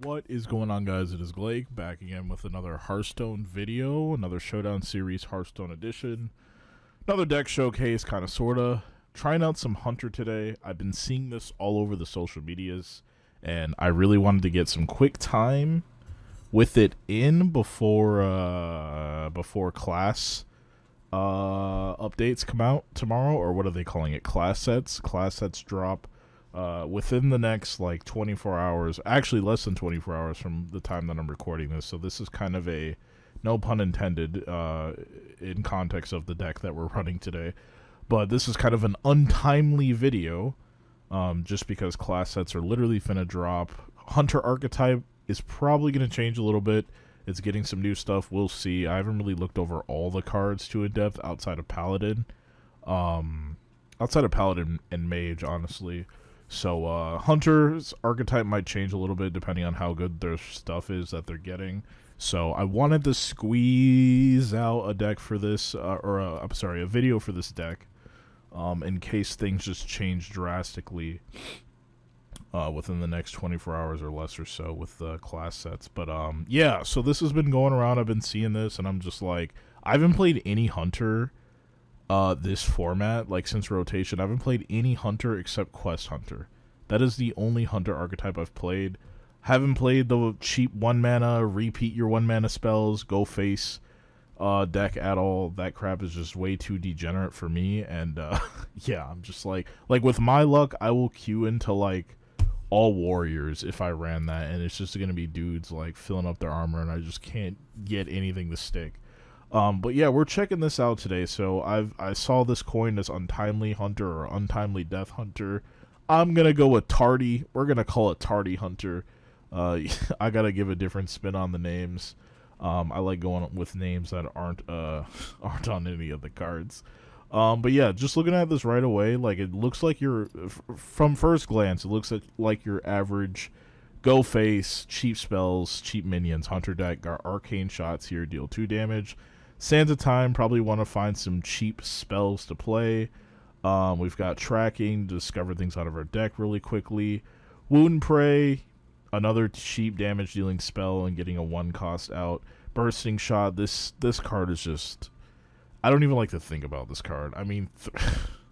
What is going on, guys? It is Blake back again with another Hearthstone video, another Showdown series Hearthstone edition, another deck showcase, kind of sorta. Trying out some Hunter today. I've been seeing this all over the social medias, and I really wanted to get some quick time with it in before class updates come out tomorrow, or what are they calling it? Class sets. Class sets drop within the next like 24 hours, actually less than 24 hours from the time that I'm recording this. So this is kind of a, no pun intended, in context of the deck that we're running today. But this is kind of an untimely video, just because class sets are literally finna drop. Hunter archetype is probably going to change a little bit. It's getting some new stuff. We'll see. I haven't really looked over all the cards to in depth outside of Paladin. Outside of Paladin and Mage, honestly. So, Hunter's archetype might change a little bit depending on how good their stuff is that they're getting. So, I wanted to squeeze out a deck for this, a video for this deck, in case things just change drastically, within the next 24 hours or less or so with the class sets. But, yeah, so this has been going around. I've been seeing this, and I'm just like, I haven't played any Hunter this format, like, since rotation. I haven't played any Hunter except Quest Hunter. That is the only Hunter archetype I've played. Haven't played the cheap 1-mana, repeat your 1-mana spells, go face deck at all. That crap is just way too degenerate for me, and yeah, I'm just like with my luck, I will queue into, like, all warriors if I ran that, and it's just gonna be dudes, like, filling up their armor, and I just can't get anything to stick. But yeah, we're checking this out today. So I saw this coin as Untimely Hunter or Untimely Death Hunter. I'm gonna go with Tardy. We're gonna call it Tardy Hunter. I gotta give a different spin on the names. I like going with names that aren't on any of the cards. But yeah, just looking at this right away, like, it looks like from first glance, it looks like your average go face, cheap spells, cheap minions Hunter deck. Got arcane shots here, deal 2 damage. Sands of Time, probably want to find some cheap spells to play. We've got Tracking, discover things out of our deck really quickly. Wound Prey, another cheap damage dealing spell and getting a 1 cost out. Bursting Shot, this card is just, I don't even like to think about this card. I mean,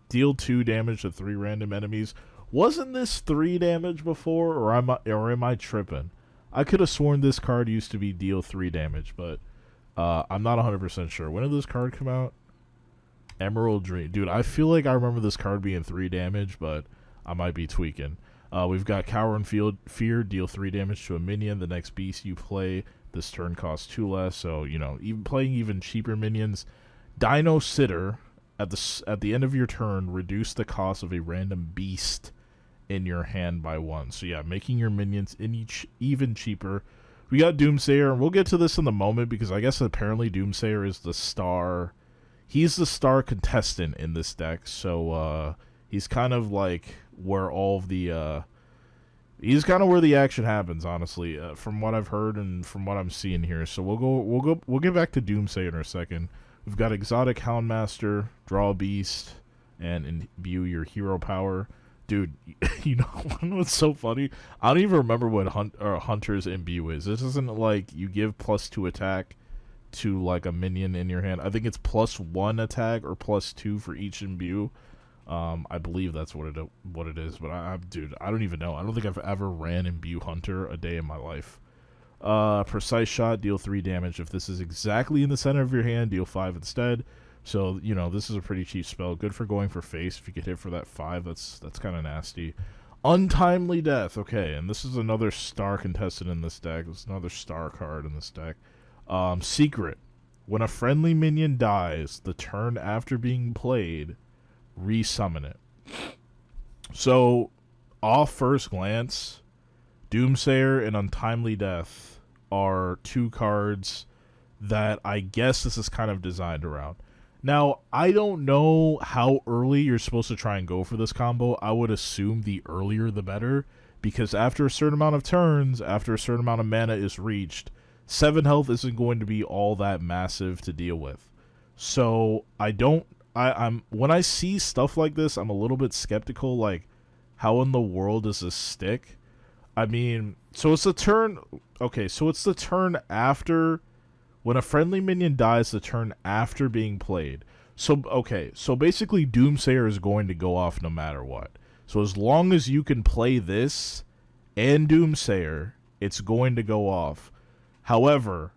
deal 2 damage to 3 random enemies. Wasn't this 3 damage before, or am I tripping? I could have sworn this card used to be deal 3 damage, but I'm not 100% sure. When did this card come out? Emerald Dream. Dude, I feel like I remember this card being 3 damage, but I might be tweaking. We've got Cower and Fear, deal 3 damage to a minion. The next beast you play this turn costs 2 less, so, you know, even playing even cheaper minions. Dino Sitter, at the end of your turn, reduce the cost of a random beast in your hand by 1. So yeah, making your minions even cheaper. We got Doomsayer, and we'll get to this in the moment, because I guess apparently Doomsayer is the star. He's the star contestant in this deck, so he's kind of like where all of the he's kind of where the action happens, honestly, from what I've heard and from what I'm seeing here. So we'll get back to Doomsayer in a second. We've got Exotic Houndmaster, draw a beast, and imbue your hero power. Dude, you know what's so funny? I don't even remember what Hunter's imbue is. This isn't like you give +2 attack to, like, a minion in your hand. I think it's +1 attack or +2 for each imbue. I believe that's what it is. But dude, I don't even know. I don't think I've ever ran imbue Hunter a day in my life. Precise Shot, deal 3 damage. If this is exactly in the center of your hand, deal 5 instead. So, you know, this is a pretty cheap spell. Good for going for face. If you get hit for that 5, that's kind of nasty. Untimely Death. Okay, and this is another star contestant in this deck. It's another star card in this deck. Secret. When a friendly minion dies, the turn after being played, resummon it. So, off first glance, Doomsayer and Untimely Death are 2 cards that I guess this is kind of designed around. Now, I don't know how early you're supposed to try and go for this combo. I would assume the earlier the better, because after a certain amount of turns, after a certain amount of mana is reached, 7 health isn't going to be all that massive to deal with. So, I'm when I see stuff like this, I'm a little bit skeptical, like, how in the world does this stick? I mean, So it's the turn. Okay, so it's the turn after. When a friendly minion dies, the turn after being played. So, okay, so basically Doomsayer is going to go off no matter what. So as long as you can play this and Doomsayer, it's going to go off. However,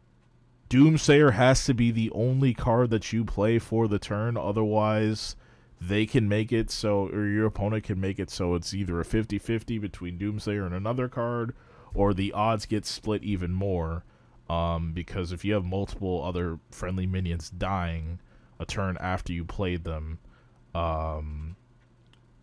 Doomsayer has to be the only card that you play for the turn. Otherwise, they can make it so, or your opponent can make it so it's either a 50-50 between Doomsayer and another card, or the odds get split even more. Because if you have multiple other friendly minions dying a turn after you played them,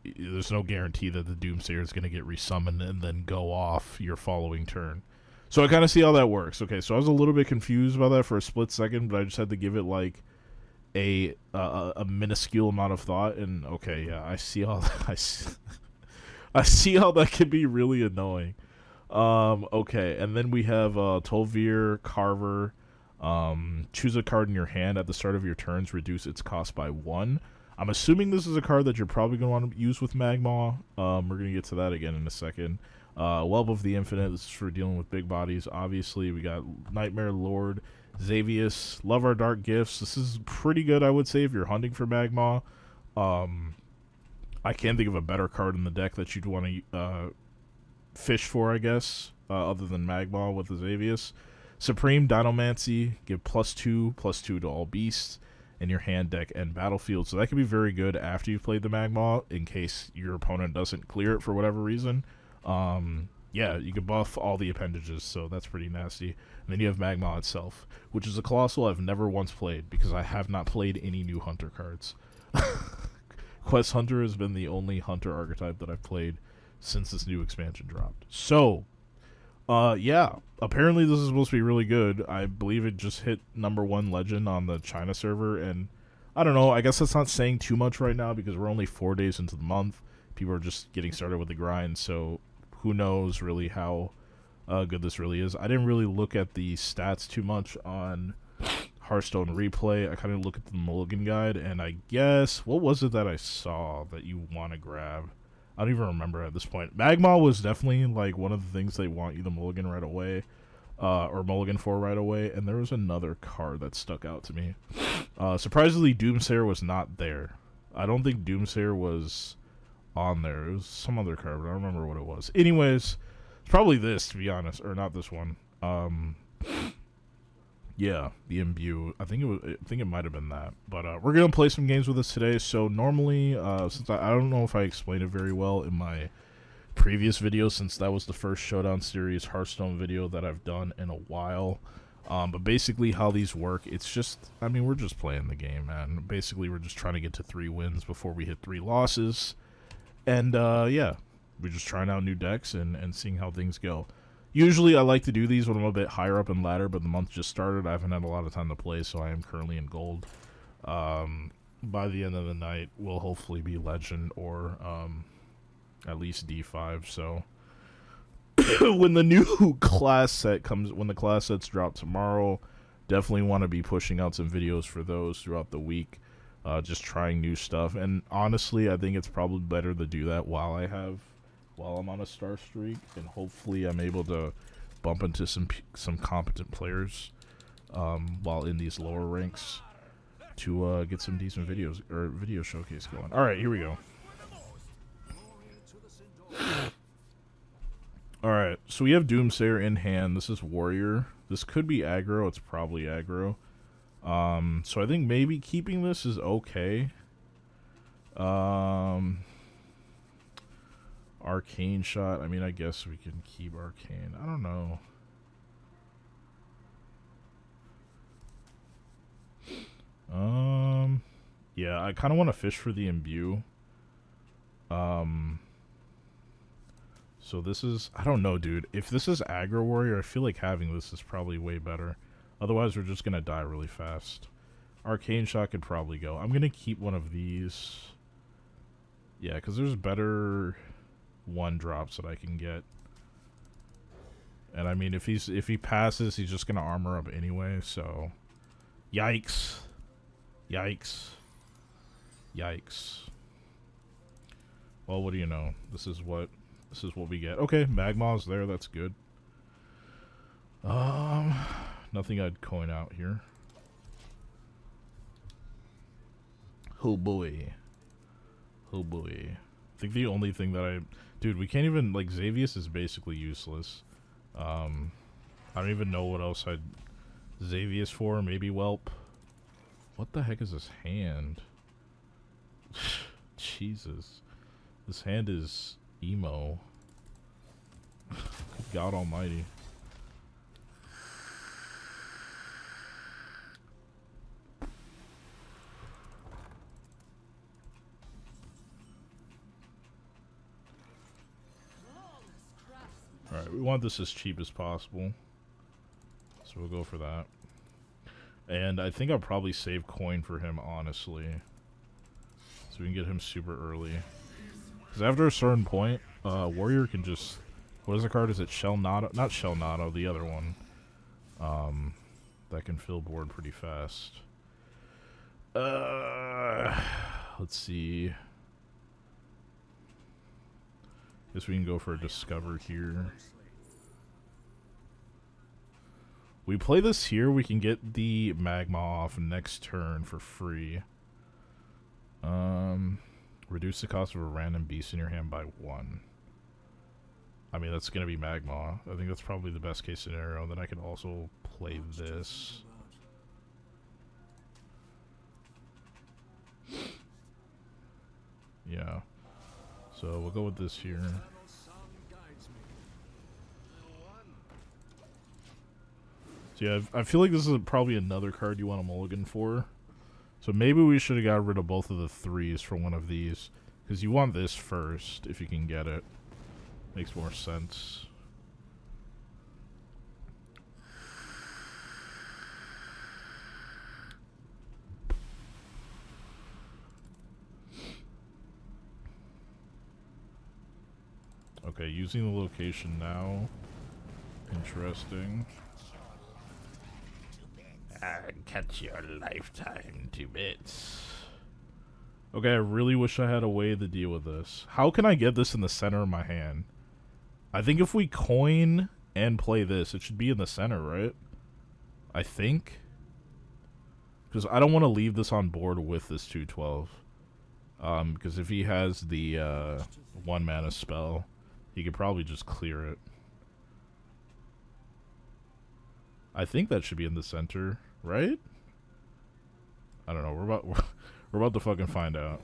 there's no guarantee that the Doomsayer is going to get resummoned and then go off your following turn. So I kind of see how that works. Okay, so I was a little bit confused about that for a split second, but I just had to give it like a minuscule amount of thought. And okay, yeah, I see how that, I see how that can be really annoying. Okay, and then we have Tolvir, Carver. Choose a card in your hand at the start of your turns, reduce its cost by 1. I'm assuming this is a card that you're probably going to want to use with Magma. We're going to get to that again in a second. Web of the Infinite, this is for dealing with big bodies. Obviously, we got Nightmare Lord, Xavius, Love Our Dark Gifts. This is pretty good, I would say, if you're hunting for Magma. I can't think of a better card in the deck that you'd want to fish for, I guess, other than Magma with the Xavius. Supreme Dinomancy, give +2/+2 to all beasts in your hand, deck, and battlefield. So that can be very good after you've played the Magma, in case your opponent doesn't clear it for whatever reason. Yeah, you can buff all the appendages, so that's pretty nasty. And then you have Magma itself, which is a Colossal I've never once played, because I have not played any new Hunter cards. Quest Hunter has been the only Hunter archetype that I've played since this new expansion dropped. So, yeah, apparently this is supposed to be really good. I believe it just hit #1 legend on the China server, and I don't know, I guess that's not saying too much right now because we're only 4 days into the month. People are just getting started with the grind, so who knows really how good this really is. I didn't really look at the stats too much on HearthStone Replay. I kind of look at the Mulligan guide, and I guess, what was it that I saw that you want to grab? I don't even remember at this point. Magma was definitely like one of the things they want you to mulligan right away, or mulligan for right away. And there was another card that stuck out to me. Surprisingly, Doomsayer was not there. I don't think Doomsayer was on there. It was some other card, but I don't remember what it was. Anyways, it's probably this, to be honest, or not this one. Yeah, the Imbue. I think it might have been that. But we're gonna play some games with us today. So normally, since I don't know if I explained it very well in my previous video, since that was the first Showdown series Hearthstone video that I've done in a while. But basically, how these work, it's just, I mean, we're just playing the game, man. Basically, we're just trying to get to 3 wins before we hit 3 losses, and yeah, we're just trying out new decks and seeing how things go. Usually I like to do these when I'm a bit higher up in ladder, but the month just started. I haven't had a lot of time to play, so I am currently in gold. By the end of the night, we'll hopefully be legend or at least D5. So when the new class set comes, when the class sets drop tomorrow, definitely want to be pushing out some videos for those throughout the week. Just trying new stuff. And honestly, I think it's probably better to do that while I'm on a star streak, and hopefully I'm able to bump into some competent players while in these lower ranks to get some decent videos or video showcase going. All right, here we go. All right, so we have Doomsayer in hand. This is Warrior. This could be aggro. It's probably aggro. So I think maybe keeping this is okay. Arcane Shot. I mean, I guess we can keep Arcane. I don't know. Yeah, I kind of want to fish for the Imbue. So this is, I don't know, dude. If this is Aggro Warrior, I feel like having this is probably way better. Otherwise, we're just going to die really fast. Arcane Shot could probably go. I'm going to keep one of these. Yeah, because there's better 1-drops that I can get. And I mean, if he passes, he's just going to armor up anyway, so yikes. Yikes. Yikes. Well, what do you know? This is what we get. Okay, Magma's there, that's good. Nothing I'd coin out here. Oh boy. Oh boy. I think the only thing that dude, we can't even, like, Xavius is basically useless. I don't even know what else I'd Xavius for. Maybe Whelp. What the heck is this hand? Jesus. This hand is emo. Good God almighty. Alright, we want this as cheap as possible. So we'll go for that. And I think I'll probably save coin for him, honestly. So we can get him super early. Because after a certain point, Warrior can just... What is the card? Is it Shellnado? Not Shellnado, the other one. That can fill board pretty fast. Let's see. Guess we can go for a Discover here. We play this here, we can get the Magma off next turn for free. Reduce the cost of a random beast in your hand by 1. I mean, that's gonna be Magma. I think that's probably the best case scenario. Then I can also play this. Yeah. So we'll go with this here. So yeah, I feel like this is probably another card you want a mulligan for. So maybe we should have got rid of both of the 3s for one of these. Because you want this first, if you can get it. Makes more sense. Okay, using the location now. Interesting. Cut your lifetime to bits. Okay, I really wish I had a way to deal with this. How can I get this in the center of my hand? I think if we coin and play this, it should be in the center, right? I think. Because I don't want to leave this on board with this 212. Because if he has the 1 mana spell, he could probably just clear it. I think that should be in the center, right? I don't know. We're about to fucking find out.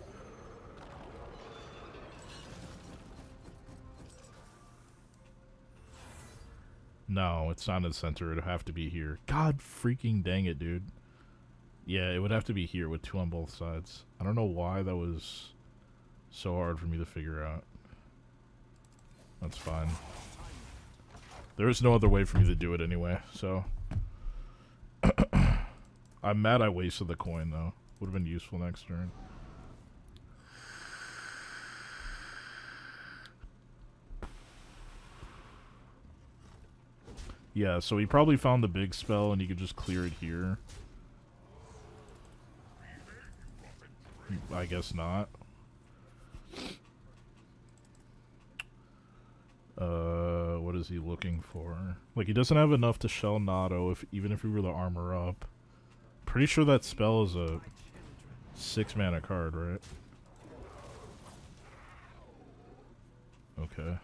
No, it's not in the center. It'd have to be here. God freaking dang it, dude. Yeah, it would have to be here with 2 on both sides. I don't know why that was so hard for me to figure out. That's fine. There is no other way for me to do it anyway, so... I'm mad I wasted the coin, though. Would have been useful next turn. Yeah, so he probably found the big spell and he could just clear it here. I guess not. What is he looking for? Like, he doesn't have enough to shell Nado, even if he were to armor up. Pretty sure that spell is a 6 mana card, right? Okay.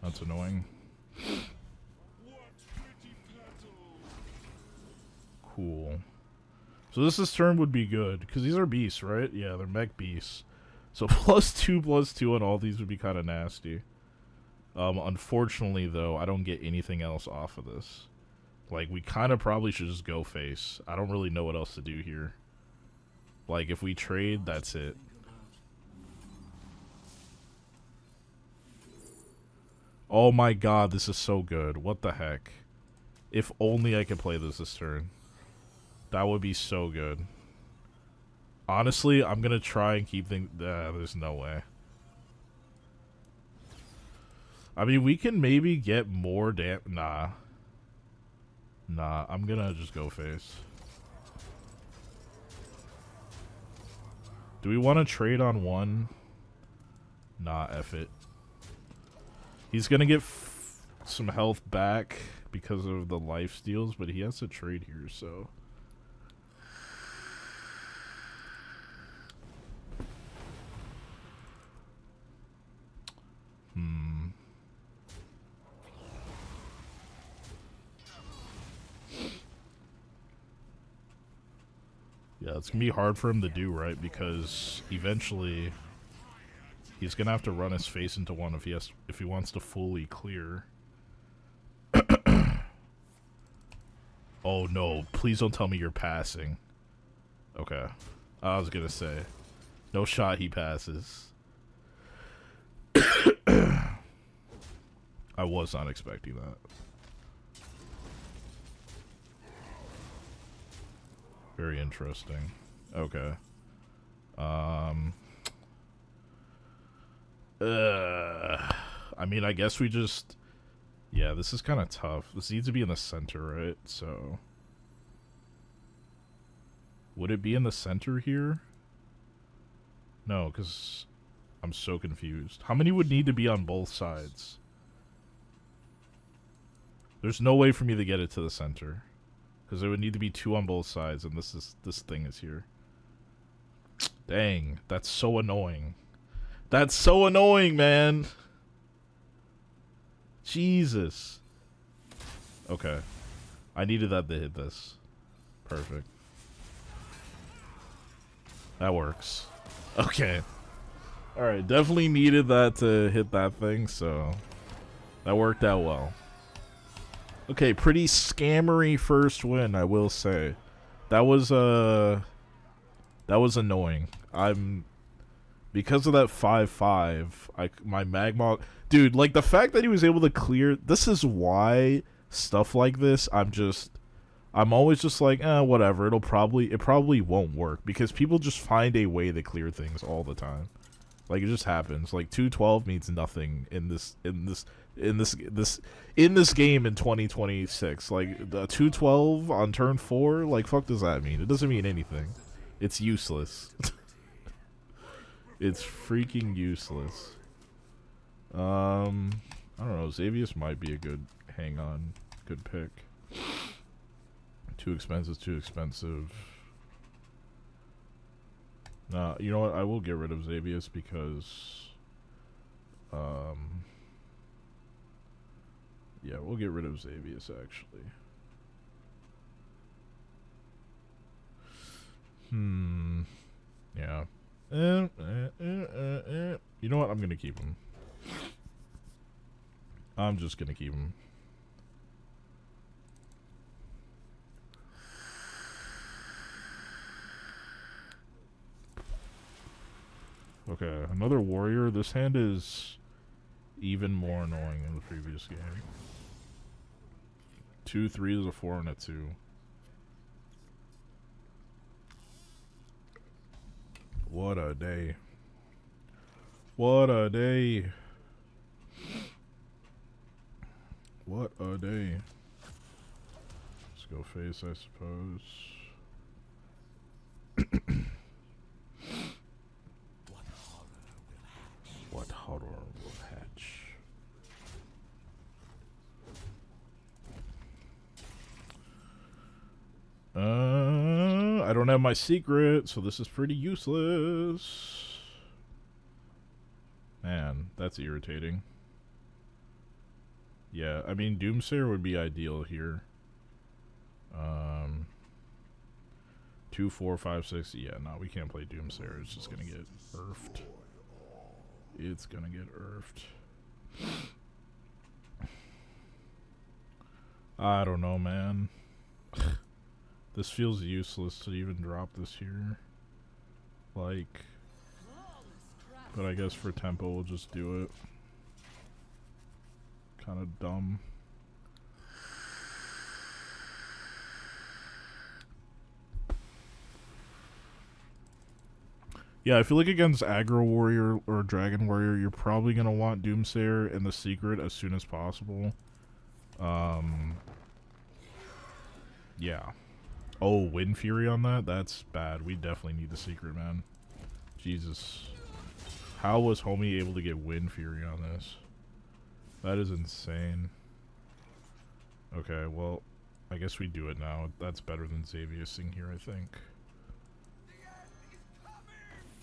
That's annoying. Cool. So this turn would be good, because these are beasts, right? Yeah, they're mech beasts. So +2/+2 on all these would be kind of nasty. Unfortunately, though, I don't get anything else off of this. Like, we kind of probably should just go face. I don't really know what else to do here. Like, if we trade, that's it. Oh my god, this is so good. What the heck? If only I could play this turn. That would be so good. Honestly, I'm gonna try and keep things... there's no way. I mean, we can maybe get more Nah. Nah, I'm gonna just go face. Do we want to trade on 1? Nah, F it. He's gonna get some health back because of the life steals, but he has to trade here, so. Yeah, it's gonna be hard for him to do, right? Because eventually he's gonna have to run his face into one if he wants to fully clear. Oh no, please don't tell me you're passing. Okay. I was gonna say. No shot he passes. I was not expecting that. Very interesting. Okay. I mean, I guess we just... Yeah, this is kind of tough. This needs to be in the center, right? So... Would it be in the center here? No, because I'm so confused. How many would need to be on both sides? There's no way for me to get it to the center. Because there would need to be 2 on both sides, and this thing is here. Dang, that's so annoying. That's so annoying, man. Jesus. Okay. I needed that to hit this. Perfect. That works. Okay. Alright, definitely needed that to hit that thing, so that worked out well. Okay, pretty scammery first win, I will say. That was annoying. Because of that 5-5, my Magmog, dude, like the fact that he was able to clear, this is why stuff like this, I'm always just like, whatever, it probably won't work, because people just find a way to clear things all the time. Like, it just happens. Like, 212 means nothing in this game in 2026. Like, the 212 on turn 4, like, fuck does that mean? It doesn't mean anything. It's useless. It's freaking useless. I don't know. Xavius might be a good good pick. Too expensive. Nah, you know what? I will get rid of Xavius because, yeah, we'll get rid of Xavius actually. Yeah. You know what? I'm gonna keep him. I'm just gonna keep him. Okay, another warrior. This hand is even more annoying than the previous game. 2 3s, a 4, and a 2. What a day. What a day. What a day. Let's go face, I suppose. What horror will hatch? I don't have my secret, so this is pretty useless. Man, that's irritating. Yeah, I mean, Doomsayer would be ideal here. 2, 4, 5, 6. Yeah, no, we can't play Doomsayer. It's just gonna get nerfed. It's gonna get nerfed. I don't know, man. This feels useless to even drop this here. Like, but I guess for tempo we'll just do it. Kind of dumb. Yeah, I feel like against Aggro Warrior or Dragon Warrior, you're probably going to want Doomsayer and the Secret as soon as possible. Yeah. Oh, Wind Fury on that? That's bad. We definitely need the Secret, man. Jesus. How was Homie able to get Wind Fury on this? That is insane. Okay, well, I guess we do it now. That's better than Xaviusing here, I think.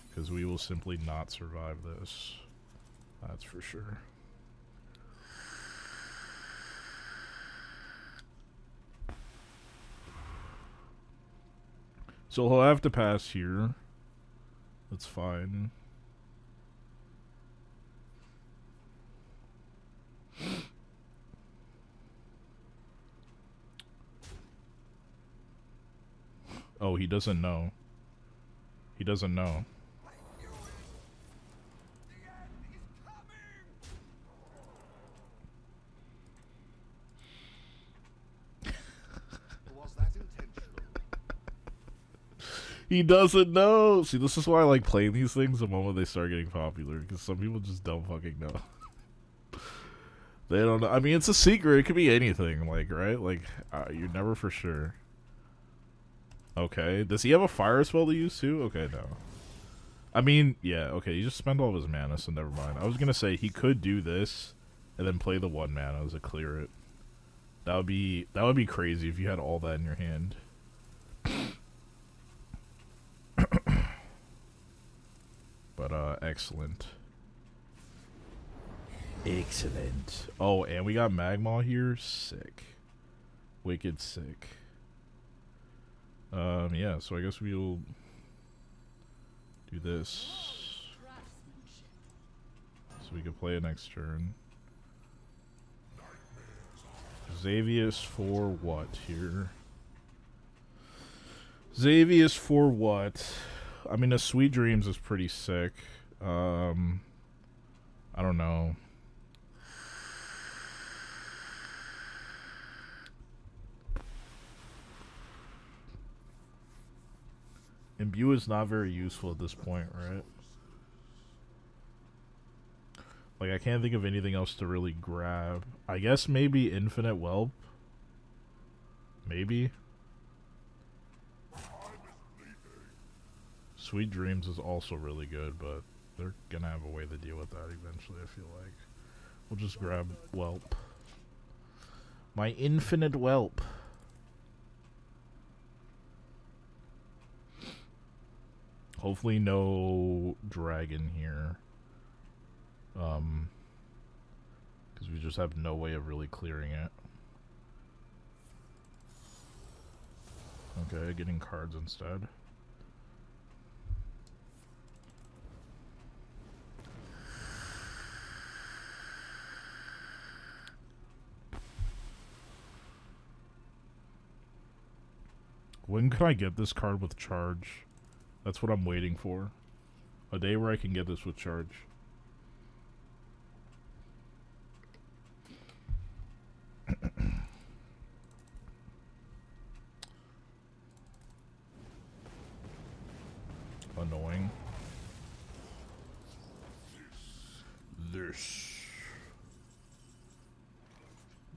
Because we will simply not survive this. That's for sure. So he'll have to pass here. That's fine. Oh, he doesn't know. He doesn't know. He doesn't know. See, this is why I like playing these things the moment they start getting popular, because some people just don't fucking know. They don't know. I mean, it's a secret. It could be anything, like, right? Like, you're never for sure. Okay. Does he have a fire spell to use too? Okay, no. I mean, yeah, okay, you just spend all of his mana, so never mind. I was gonna say he could do this and then play the 1 mana to clear it. That would be crazy if you had all that in your hand. But excellent. Excellent. Oh, and we got Magma here. Sick. Wicked sick. Yeah, so I guess we'll do this. So we can play it next turn. Xavius for what here? Xavius for what? I mean, a Sweet Dreams is pretty sick. I don't know. Imbue is not very useful at this point, right? Like, I can't think of anything else to really grab. I guess maybe Infinite Whelp? Maybe? Sweet Dreams is also really good, but they're gonna have a way to deal with that eventually, I feel like. We'll just grab Whelp. My Infinite Whelp. Hopefully no dragon here. Because we just have no way of really clearing it. Okay, getting cards instead. When can I get this card with charge? That's what I'm waiting for. A day where I can get this with charge. Annoying. This.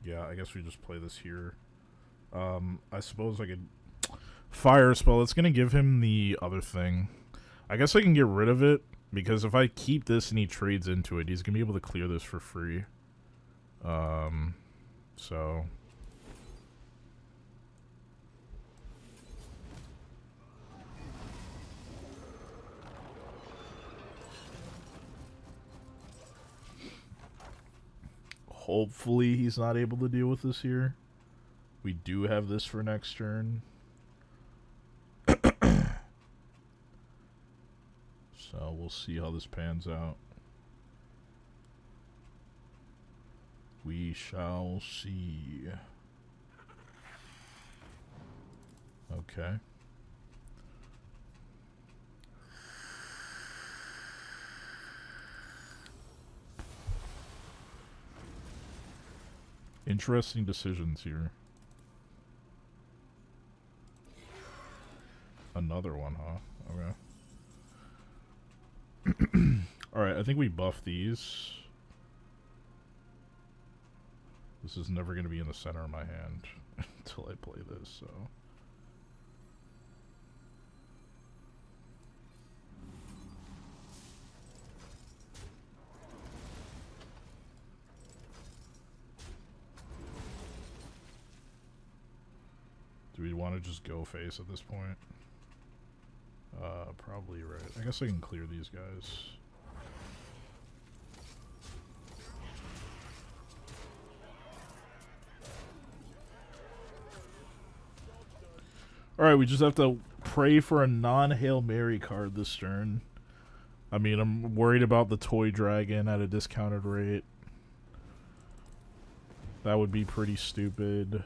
Yeah, I guess we just play this here. I suppose I could... Fire spell. It's gonna give him the other thing. I guess I can get rid of it, because if I keep this and he trades into it, he's gonna be able to clear this for free. So... Hopefully he's not able to deal with this here. We do have this for next turn. So we'll see how this pans out. We shall see. Okay. Interesting decisions here. Another one, huh? Okay. Alright, I think we buff these. This is never going to be in the center of my hand until I play this, so... want to just go face at this point? Probably right. I guess I can clear these guys. Alright, we just have to pray for a non-Hail Mary card this turn. I mean, I'm worried about the toy dragon at a discounted rate. That would be pretty stupid.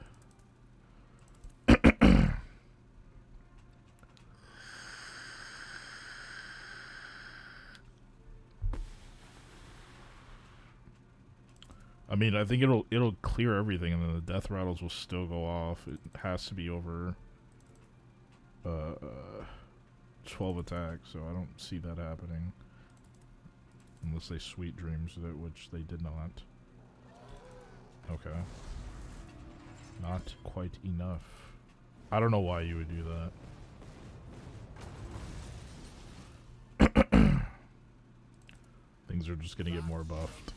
I mean, I think it'll clear everything, and then the death rattles will still go off. It has to be over 12 attacks, so I don't see that happening. Unless they sweet dreams it, which they did not. Okay. Not quite enough. I don't know why you would do that. Things are just gonna get more buffed.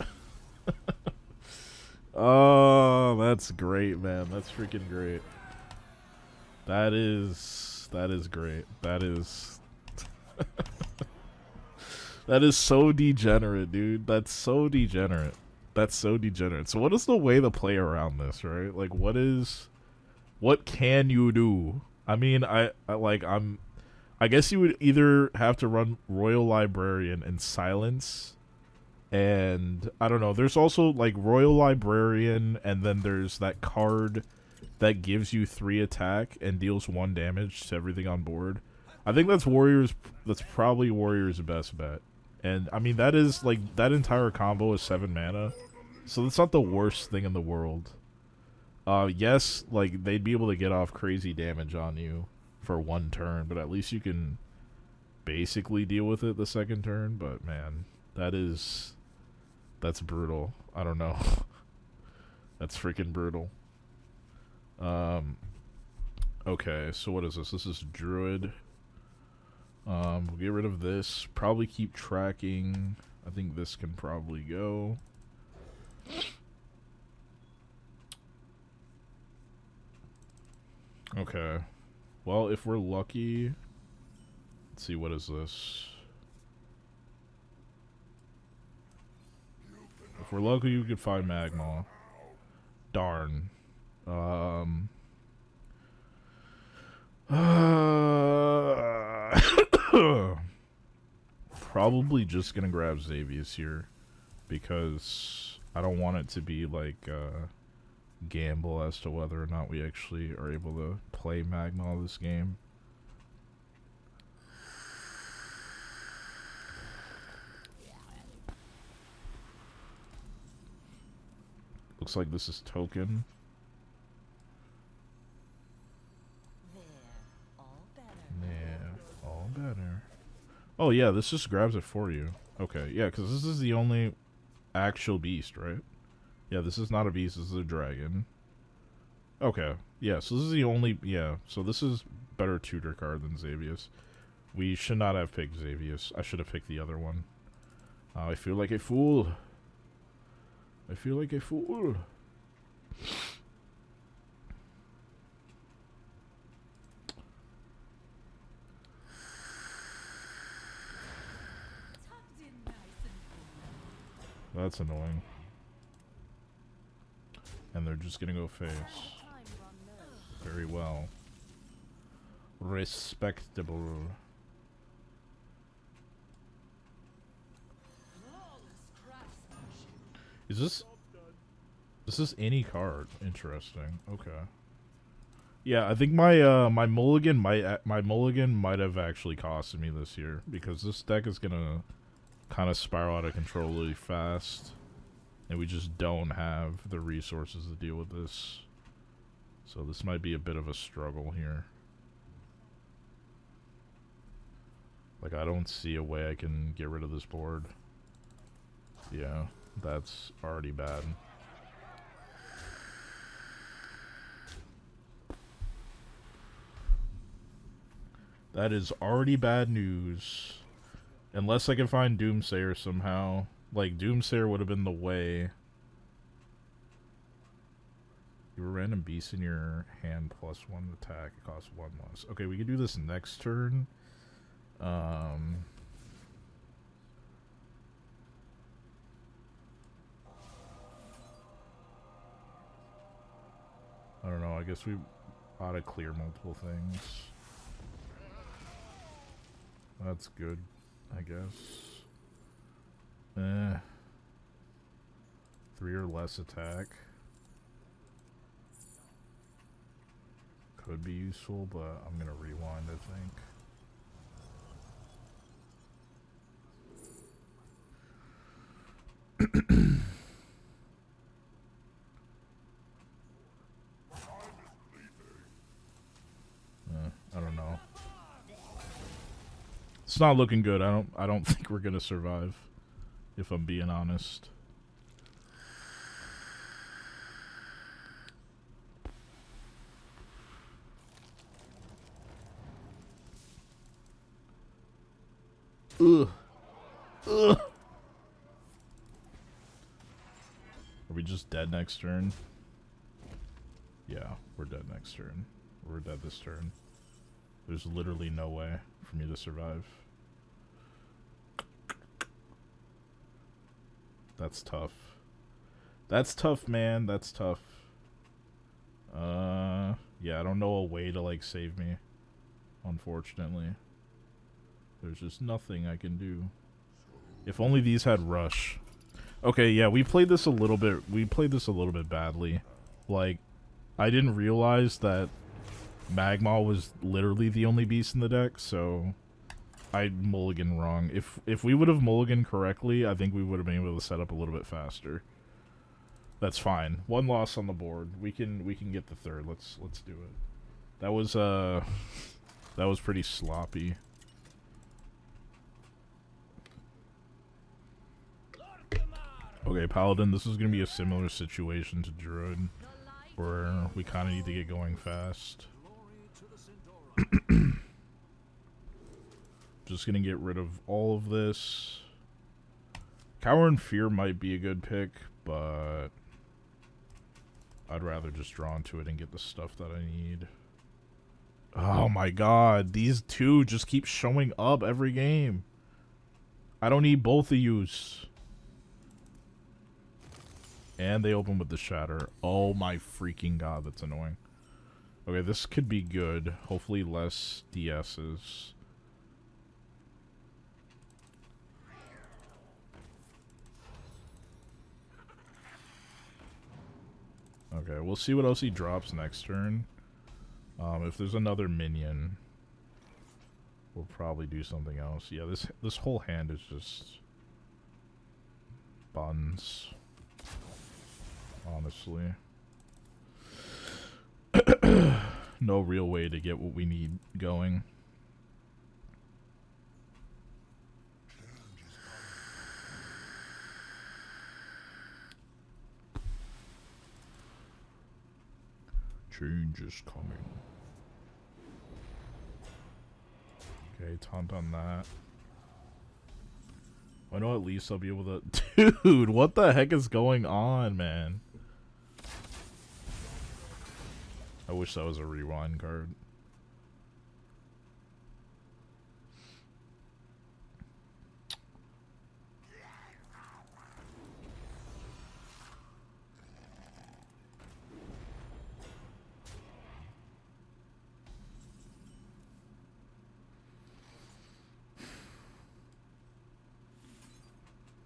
Oh, that's great, man. That's freaking great. That is great. That is that is so degenerate, dude. That's so degenerate. That's so degenerate. So what is the way to play around this, right? Like, what can you do? I mean, I guess you would either have to run Royal Librarian and Silence, and I don't know. There's also like Royal Librarian, and then there's that card that gives you 3 attack and deals 1 damage to everything on board. I think that's probably Warrior's best bet. And I mean, that is like, that entire combo is 7 mana. So that's not the worst thing in the world. Yes, like they'd be able to get off crazy damage on you for 1 turn, but at least you can basically deal with it the second turn. But man, that's brutal. I don't know. That's freaking brutal. Okay, so what is this? This is Druid. We'll get rid of this. Probably keep tracking. I think this can probably go. Okay. Well, if we're lucky... Let's see, what is this? If we're lucky, you could find Magma. Darn. Probably just gonna grab Xavius here, because I don't want it to be like a gamble as to whether or not we actually are able to play Magma this game. Looks like this is token. Yeah, all better. Oh yeah, this just grabs it for you. Okay, yeah, because this is the only actual beast, right? Yeah, this is not a beast, this is a dragon. Okay, yeah, so this is the only, yeah, so this is better tutor card than Xavius. We should not have picked Xavius. I should have picked the other one. I feel like a fool. I feel like a fool. That's annoying. And they're just gonna go face. Very well. Respectable. Is this... This is any card. Interesting. Okay. Yeah, I think my my mulligan might have actually costed me this year, because this deck is gonna kind of spiral out of control really fast, and we just don't have the resources to deal with this. So this might be a bit of a struggle here. Like, I don't see a way I can get rid of this board. Yeah, that's already bad. That is already bad news. Unless I can find Doomsayer somehow. Like, Doomsayer would have been the way. You have a random beast in your hand plus 1 attack. It costs 1 less. Okay, we can do this next turn. I don't know. I guess we ought to clear multiple things. That's good, I guess. 3 or less attack. Could be useful, but I'm gonna rewind, I think. I don't know. It's not looking good. I don't think we're gonna survive, if I'm being honest. Ugh. Ugh. Are we just dead next turn? Yeah, we're dead next turn. We're dead this turn. There's literally no way for me to survive. That's tough. That's tough, man. That's tough. Yeah, I don't know a way to, like, save me. Unfortunately. There's just nothing I can do. If only these had rush. Okay, yeah, we played this a little bit badly. Like, I didn't realize that Magma was literally the only beast in the deck, so I mulliganed wrong. If we would have mulliganed correctly, I think we would have been able to set up a little bit faster. That's fine. 1 loss on the board. We can get the third. Let's do it. That was pretty sloppy. Okay, Paladin, this is going to be a similar situation to Druid, where we kind of need to get going fast. Just going to get rid of all of this. Cower and Fear might be a good pick, but I'd rather just draw into it and get the stuff that I need. Oh my god, these two just keep showing up every game. I don't need both of yous. And they open with the Shatter. Oh my freaking god, that's annoying. Okay, this could be good. Hopefully less DSs. Okay, we'll see what else he drops next turn. If there's another minion, we'll probably do something else. Yeah, this whole hand is just buns. Honestly. No real way to get what we need going. Change is coming. Okay, taunt on that. I know at least I'll be able to... Dude, what the heck is going on, man? I wish that was a rewind card.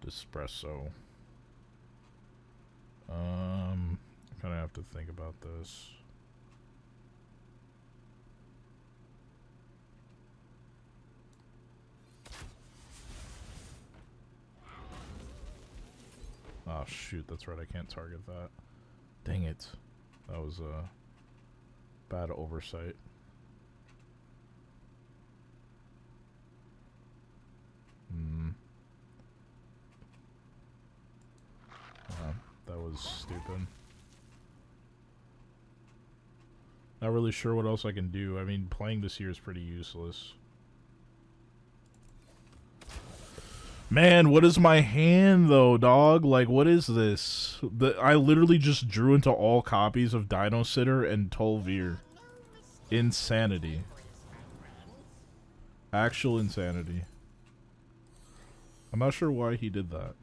Espresso. Kind of have to think about this. Oh shoot, that's right, I can't target that. Dang it. That was a bad oversight. That was stupid. Not really sure what else I can do. I mean, playing this here is pretty useless. Man, what is my hand though, dog? Like, what is this? I literally just drew into all copies of Dino Sitter and Tolvir. Insanity. Actual insanity. I'm not sure why he did that.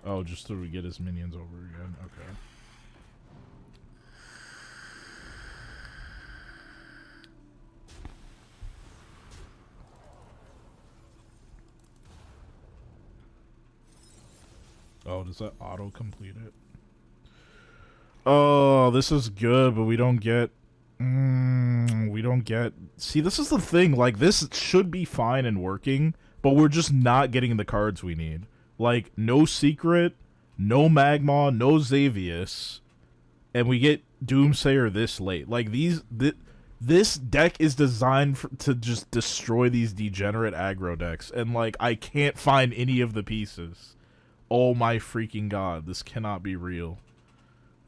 Oh, just to get his minions over again. Okay. Oh, does that auto-complete it? Oh, this is good, but we don't get... we don't get... See, this is the thing. Like, this should be fine and working, but we're just not getting the cards we need. Like, no Secret, no Magma, no Xavius, and we get Doomsayer this late. Like, this deck is designed to just destroy these degenerate aggro decks, and, like, I can't find any of the pieces. Oh my freaking god, this cannot be real.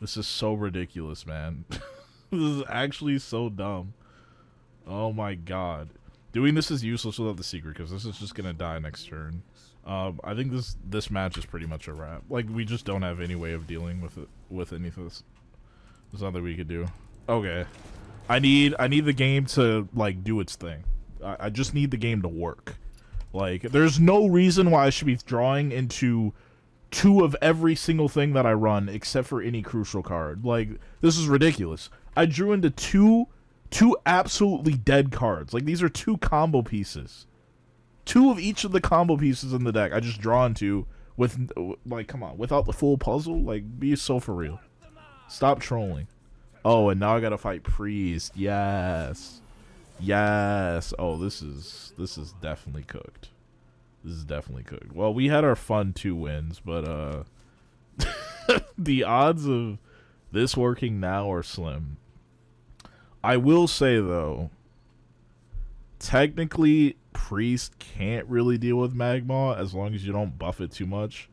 This is so ridiculous, man. This is actually so dumb. Oh my god. Doing this is useless without the Secret, because this is just gonna die next turn. I think this match is pretty much a wrap. Like, we just don't have any way of dealing with it, with anything. There's nothing we could do. Okay. I need the game to, like, do its thing. I just need the game to work. Like, there's no reason why I should be drawing into 2 of every single thing that I run except for any crucial card. Like, this is ridiculous. I drew into two absolutely dead cards. Like, these are 2 combo pieces. 2 of each of the combo pieces in the deck I just draw into with, like, come on, without the full puzzle. Like, be so for real. Stop trolling. Oh, and now I gotta fight Priest. Yes. Yes. Oh, this is definitely cooked. This is definitely cooked. Well, we had our fun 2 wins, but the odds of this working now are slim. I will say, though, technically, Priest can't really deal with Magma as long as you don't buff it too much.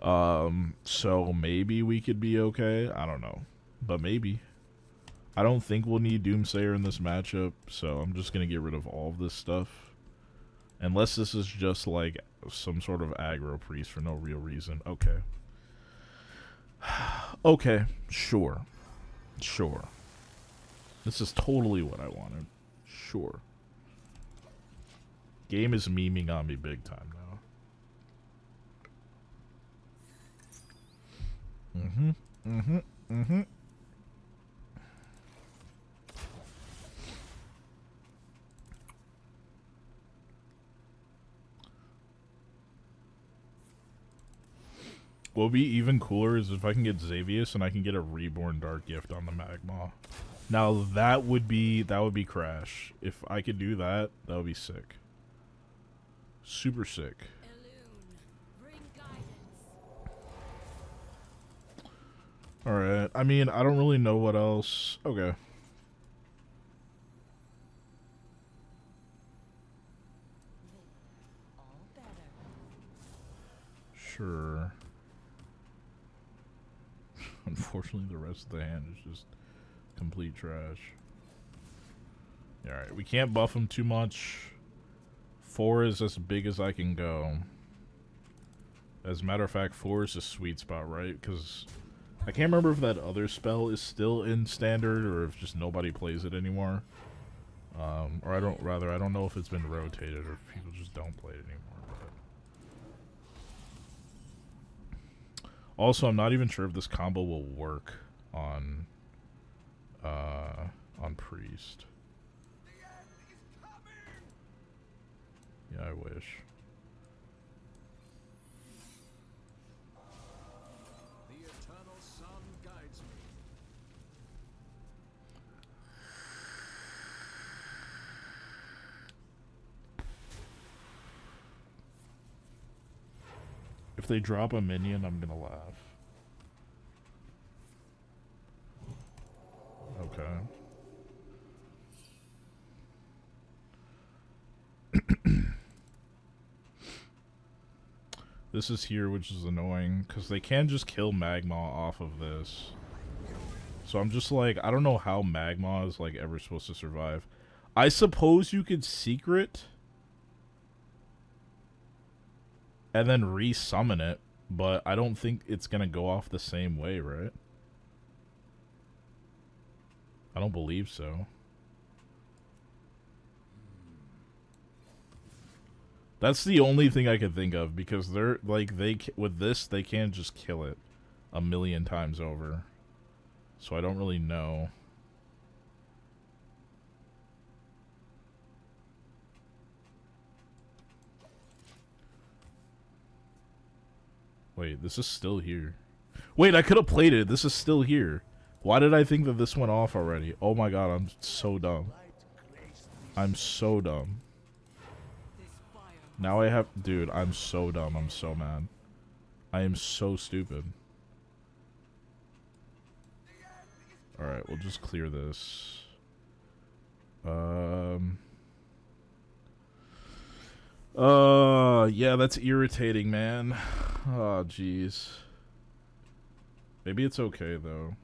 So maybe we could be okay. I don't know. But maybe. I don't think we'll need Doomsayer in this matchup, so I'm just going to get rid of all of this stuff. Unless this is just, like, some sort of aggro priest for no real reason. Okay. Okay, sure. Sure. This is totally what I wanted. Sure. Game is memeing on me big time now. What'll be even cooler is if I can get Xavius and I can get a Reborn Dark Gift on the Magma. Now that would be Crash. If I could do that, that would be sick. Super sick. Alright, I mean, I don't really know what else. Okay. Sure. Unfortunately, the rest of the hand is just complete trash. Alright, we can't buff him too much. 4 is as big as I can go. As a matter of fact, 4 is a sweet spot, right? Because I can't remember if that other spell is still in standard or if just nobody plays it anymore. Or I don't know if it's been rotated or if people just don't play it anymore. Also, I'm not even sure if this combo will work on Priest. Yeah, I wish. The eternal sun guides me. If they drop a minion, I'm gonna laugh. Okay. This is here, which is annoying, because they can just kill Magma off of this. So I'm just like, I don't know how Magma is, like, ever supposed to survive. I suppose you could Secret. and then re-summon it, but I don't think it's gonna go off the same way, right? I don't believe so. That's the only thing I could think of, because they're like, with this they can't just kill it a million times over. So I don't really know. Wait, this is still here. Wait, I could have played it. This is still here. Why did I think that this went off already? Oh my god, I'm so dumb. I'm so dumb. Now I have... Dude, I'm so dumb. I'm so mad. I am so stupid. Alright, we'll just clear this. Yeah, that's irritating, man. Oh, jeez. Maybe it's okay, though.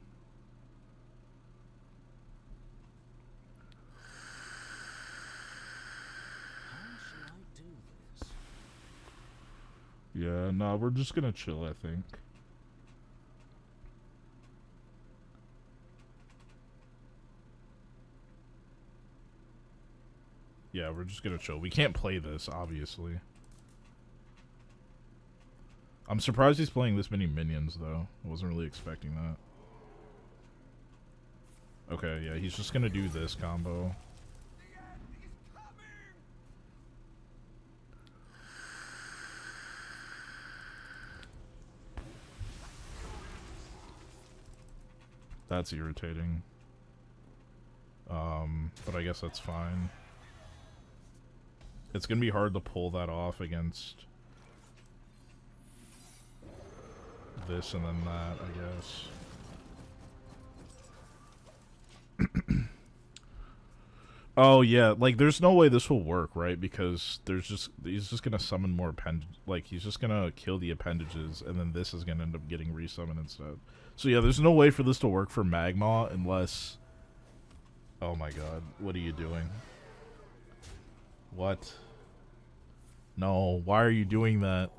Yeah, no, we're just gonna chill, I think. Yeah, we're just gonna chill. We can't play this, obviously. I'm surprised he's playing this many minions, though. I wasn't really expecting that. Okay, yeah, he's just gonna do this combo. That's irritating. But I guess that's fine. It's gonna be hard to pull that off against this and then that, I guess. Oh yeah, like there's no way this will work, right? Because he's just gonna summon more he's just gonna kill the appendages, and then this is gonna end up getting resummoned instead. So yeah, there's no way for this to work for Magma unless... Oh my god, what are you doing? What? No, why are you doing that?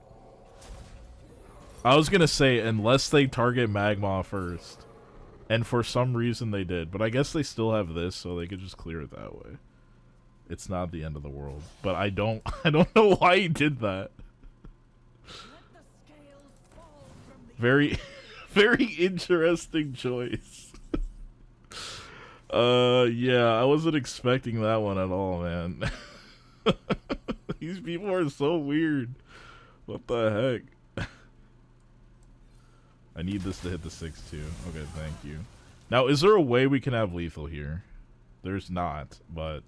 I was gonna say, unless they target Magma first. And for some reason they did. But I guess they still have this, so they could just clear it that way. It's not the end of the world. But I don't know why he did that. Very, very interesting choice. Yeah, I wasn't expecting that one at all, man. These people are so weird. What the heck? I need this to hit the 6-2. Okay, thank you. Now, is there a way we can have lethal here? There's not, but...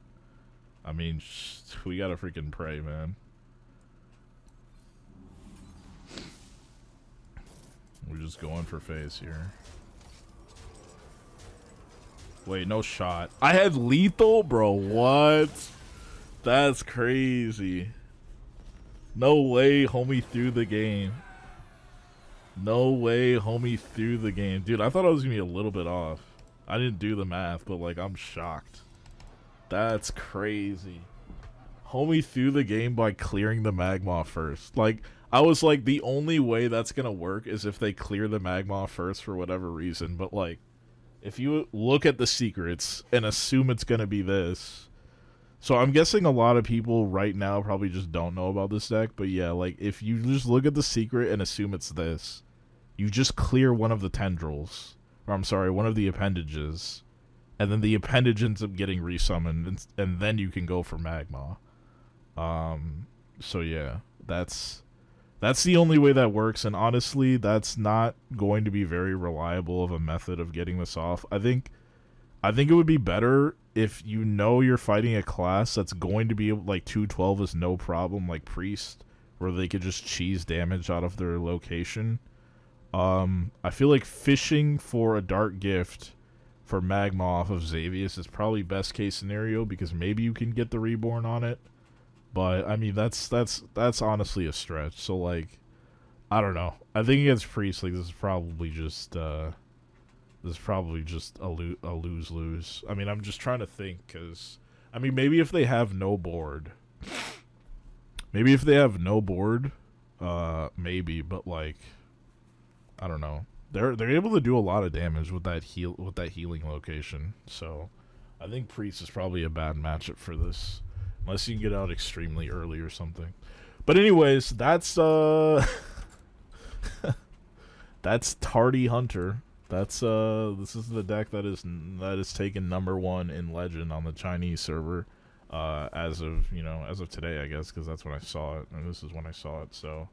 I mean, we gotta freaking pray, man. We're just going for face here. Wait, no shot. I had lethal? Bro, what? That's crazy. No way homie threw the game. No way homie threw the game. Dude, I thought I was gonna be a little bit off. I didn't do the math, but like, I'm shocked. That's crazy. Homie threw the game by clearing the Magma first. Like, I was like, the only way that's gonna work is if they clear the Magma first for whatever reason. But like, if you look at the secrets and assume it's gonna be this. So I'm guessing a lot of people right now probably just don't know about this deck. But yeah, like, if you just look at the secret and assume it's this, you just clear one of the tendrils. Or I'm sorry, one of the appendages. And then the appendage ends up getting resummoned, and then you can go for Magma. So yeah, that's the only way that works, and honestly, that's not going to be very reliable of a method of getting this off. I think it would be better if you know you're fighting a class that's going to be like 212 is no problem, like Priest, where they could just cheese damage out of their location. I feel like fishing for a Dark Gift for Magma off of Xavius is probably best case scenario, because maybe you can get the Reborn on it. But I mean, that's honestly a stretch. So like, I don't know. I think against Priest, like, this is probably just a lose-lose. I mean, I'm just trying to think, because I mean, maybe if they have no board, maybe, but like, I don't know. They're able to do a lot of damage with that healing location. So I think Priest is probably a bad matchup for this, unless you can get out extremely early or something. But anyways, that's that's Tardy Hunter. That's this is the deck that is taken #1 in Legend on the Chinese server, as of today, I guess, because that's when I saw it, and this is when I saw it. So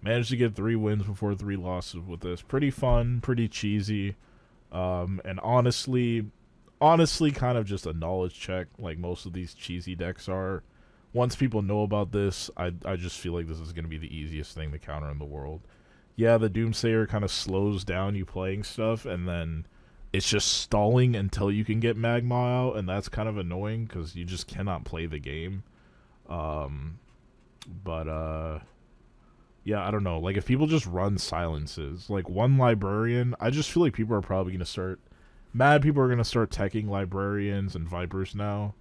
managed to get 3 wins before 3 losses with this. Pretty fun, pretty cheesy, and honestly, kind of just a knowledge check, like most of these cheesy decks are. Once people know about this, I just feel like this is going to be the easiest thing to counter in the world. Yeah, the Doomsayer kind of slows down you playing stuff, and then it's just stalling until you can get Magma out, and that's kind of annoying because you just cannot play the game. Yeah, I don't know. Like, if people just run silences, like one Librarian, I just feel like people are probably going to start... Mad people are going to start teching Librarians and Vipers now,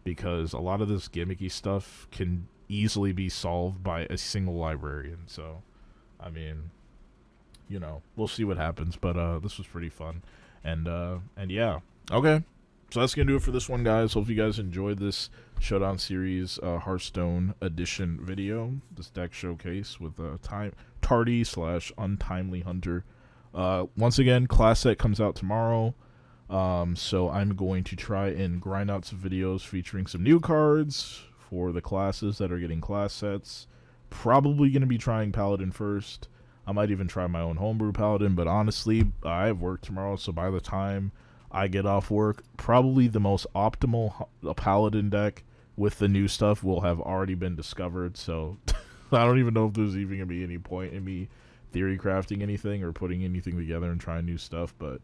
because a lot of this gimmicky stuff can easily be solved by a single Librarian. So, I mean, you know, we'll see what happens, but this was pretty fun. And yeah. Okay. So that's going to do it for this one, guys. Hope you guys enjoyed this Showdown Series Hearthstone Edition video. This deck showcase with Tardy/Untimely Hunter. Once again, class set comes out tomorrow. So I'm going to try and grind out some videos featuring some new cards for the classes that are getting class sets. Probably going to be trying Paladin first. I might even try my own homebrew Paladin, but honestly, I have work tomorrow, so by the time I get off work, probably the most optimal Paladin deck with the new stuff will have already been discovered, so I don't even know if there's even going to be any point in me theory crafting anything or putting anything together and trying new stuff, but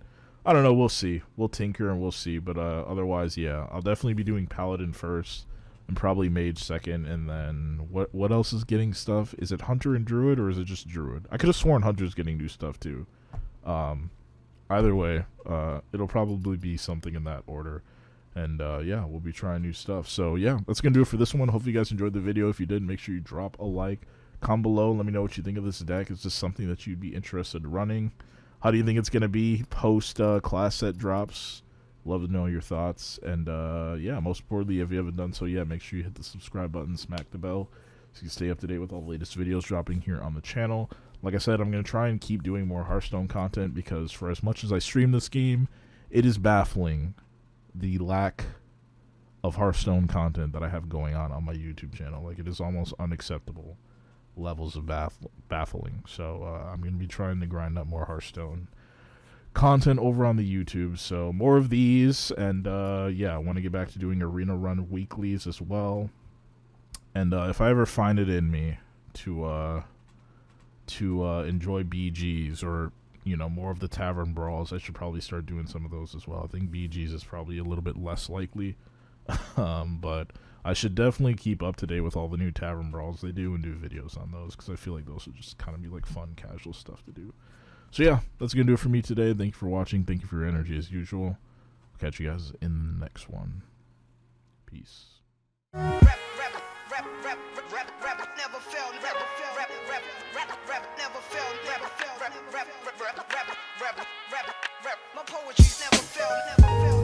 I don't know, we'll see. We'll tinker and we'll see, but otherwise, yeah, I'll definitely be doing Paladin first and probably Mage second, and then what else is getting stuff? Is it Hunter and Druid, or is it just Druid? I could have sworn Hunter's getting new stuff too. Either way, it'll probably be something in that order, and yeah, we'll be trying new stuff. So yeah, that's gonna do it for this one. Hopefully you guys enjoyed the video. If you did, make sure you drop a like, comment below, let me know what you think of this deck. Is this something that you'd be interested in running? How do you think it's gonna be post class set drops? Love to know your thoughts. And yeah, most importantly, if you haven't done so yet, make sure you hit the subscribe button, smack the bell, so you can stay up to date with all the latest videos dropping here on the channel. Like I said, I'm going to try and keep doing more Hearthstone content, because for as much as I stream this game, it is baffling the lack of Hearthstone content that I have going on my YouTube channel. Like, it is almost unacceptable levels of baffling. So I'm going to be trying to grind up more Hearthstone content over on the YouTube, so more of these. And yeah, I want to get back to doing arena run weeklies as well, and if I ever find it in me to enjoy BGs, or you know, more of the tavern brawls, I should probably start doing some of those as well. I think BGs is probably a little bit less likely, but I should definitely keep up to date with all the new tavern brawls they do and do videos on those, because I feel like those would just kind of be like fun casual stuff to do. So yeah, that's going to do it for me today. Thank you for watching. Thank you for your energy as usual. I'll catch you guys in the next one. Peace. My poetry's never failed.